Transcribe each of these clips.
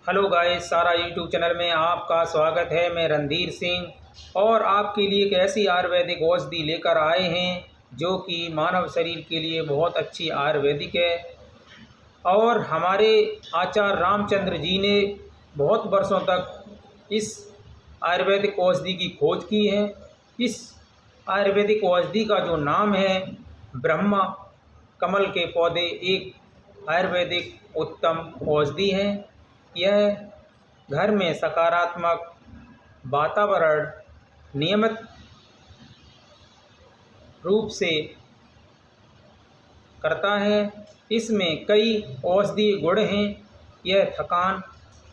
Hello guys, सारा YouTube channel में आपका स्वागत है। मैं रणधीर सिंह और आपके लिए एक ऐसी आयुर्वेदिक औषधि लेकर आए हैं जो कि मानव शरीर के लिए बहुत अच्छी आयुर्वेदिक है। और हमारे आचार्य रामचंद्र जी ने बहुत वर्षों तक इस आयुर्वेदिक औषधि की खोज की है। इस आयुर्वेदिक औषधि का जो नाम है ब्रह्मा कमल के पौधे एक आयुर्वेदिक उत्तम औषधि है। यह घर में सकारात्मक वातावरण नियमित रूप से करता है। इसमें कई औषधीय गुण हैं। यह थकान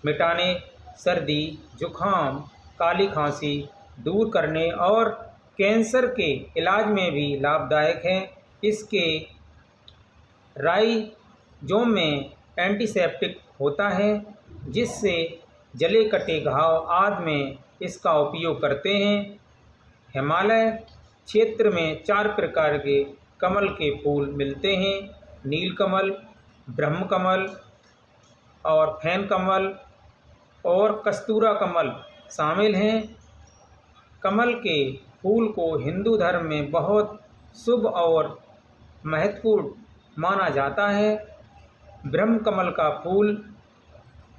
मिटाने, सर्दी, जुखाम, काली खांसी दूर करने और कैंसर के इलाज में भी लाभदायक है। इसके राइजोम में एंटीसेप्टिक होता है जिससे जले कटे घाव आदि में इसका उपयोग करते हैं। हिमालय क्षेत्र में 4 प्रकार के कमल के फूल मिलते हैं। नीलकमल, ब्रह्मकमल और फैन कमल और कस्तूरा कमल शामिल हैं। कमल के फूल को हिंदू धर्म में बहुत शुभ और महत्वपूर्ण माना जाता है। ब्रह्मकमल का फूल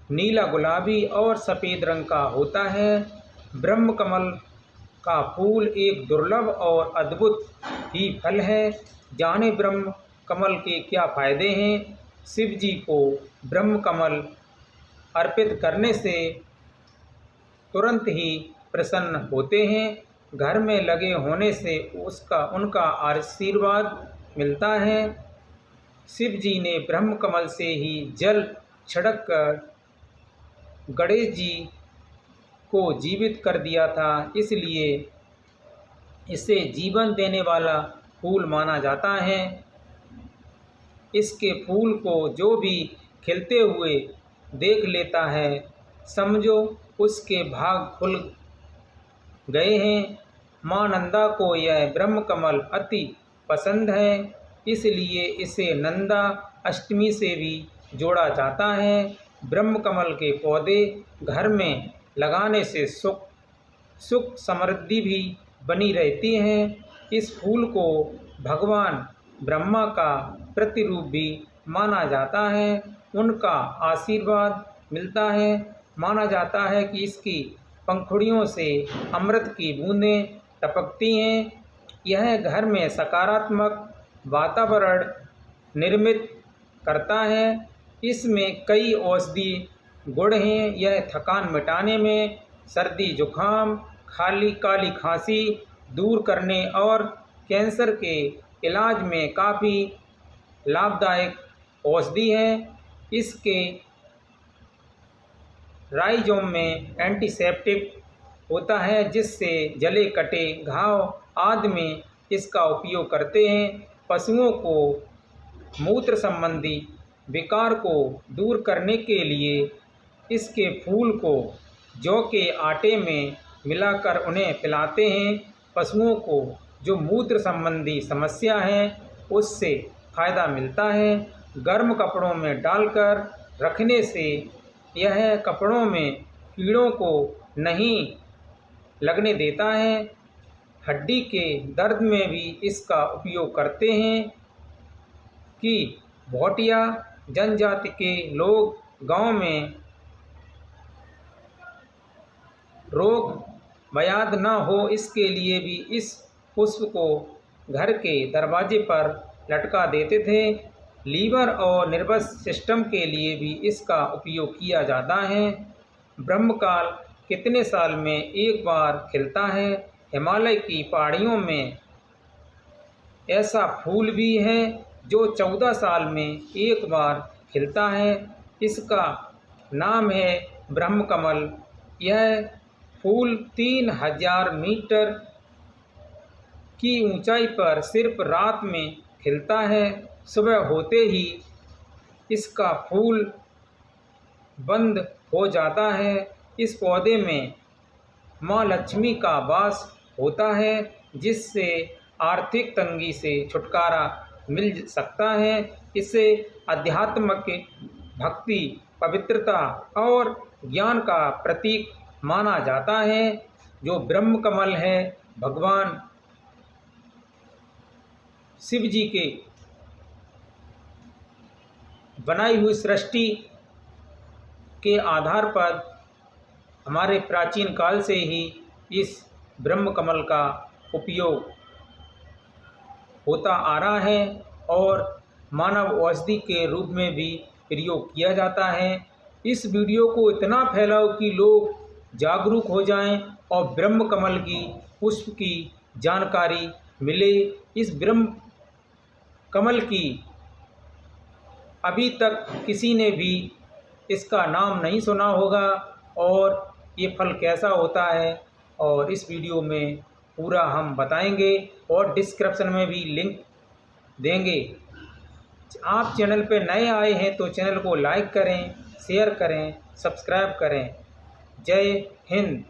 नीला, गुलाबी और सफ़ेद रंग का होता है। ब्रह्मकमल का फूल एक दुर्लभ और अद्भुत ही फल है। जाने ब्रह्म कमल के क्या फायदे हैं। शिव जी को ब्रह्म कमल अर्पित करने से तुरंत ही प्रसन्न होते हैं। घर में लगे होने से उनका आशीर्वाद मिलता है। शिव जी ने ब्रह्म कमल से ही जल छिड़क कर गणेश जी को जीवित कर दिया था, इसलिए इसे जीवन देने वाला फूल माना जाता है। इसके फूल को जो भी खिलते हुए देख लेता है, समझो उसके भाग खुल गए हैं। माँ नंदा को यह ब्रह्म कमल अति पसंद है, इसलिए इसे नंदा अष्टमी से भी जोड़ा जाता है। ब्रह्म कमल के पौधे घर में लगाने से सुख समृद्धि भी बनी रहती है। इस फूल को भगवान ब्रह्मा का प्रतिरूप भी माना जाता है। उनका आशीर्वाद मिलता है। माना जाता है कि इसकी पंखुड़ियों से अमृत की बूंदें टपकती हैं। यह घर में सकारात्मक वातावरण निर्मित करता है। इसमें कई औषधीय गुण हैं। यह थकान मिटाने में, सर्दी, जुखाम, काली खांसी दूर करने और कैंसर के इलाज में काफ़ी लाभदायक औषधि है। इसके राइजोम में एंटीसेप्टिक होता है जिससे जले कटे घाव आदि में इसका उपयोग करते हैं। पशुओं को मूत्र संबंधी विकार को दूर करने के लिए इसके फूल को जौ के आटे में मिलाकर उन्हें पिलाते हैं। पशुओं को जो मूत्र संबंधी समस्या है उससे फ़ायदा मिलता है। गर्म कपड़ों में डालकर रखने से यह कपड़ों में कीड़ों को नहीं लगने देता है। हड्डी के दर्द में भी इसका उपयोग करते हैं कि भोटिया जनजाति के लोग गांव में रोग बयाद न हो, इसके लिए भी इस पुष्प को घर के दरवाजे पर लटका देते थे। लीवर और नर्वस सिस्टम के लिए भी इसका उपयोग किया जाता है। ब्रह्मकाल कितने साल में एक बार खिलता है। हिमालय की पहाड़ियों में ऐसा फूल भी है जो 14 साल में एक बार खिलता है। इसका नाम है ब्रह्मकमल। यह फूल 3000 मीटर की ऊंचाई पर सिर्फ रात में खिलता है। सुबह होते ही इसका फूल बंद हो जाता है। इस पौधे में माँ लक्ष्मी का वास होता है जिससे आर्थिक तंगी से छुटकारा मिल सकता है। इससे आध्यात्मिक भक्ति पवित्रता और ज्ञान का प्रतीक माना जाता है। जो ब्रह्म कमल है, भगवान शिव जी के बनाई हुई सृष्टि के आधार पर हमारे प्राचीन काल से ही इस ब्रह्म कमल का उपयोग होता आ रहा है और मानव औषधि के रूप में भी प्रयोग किया जाता है। इस वीडियो को इतना फैलाओ कि लोग जागरूक हो जाएं और ब्रह्म कमल की पुष्प की जानकारी मिले। इस ब्रह्म कमल की अभी तक किसी ने भी इसका नाम नहीं सुना होगा और ये फल कैसा होता है और इस वीडियो में पूरा हम बताएंगे और डिस्क्रिप्शन में भी लिंक देंगे। आप चैनल पे नए आए हैं तो चैनल को लाइक करें, शेयर करें, सब्सक्राइब करें। जय हिंद।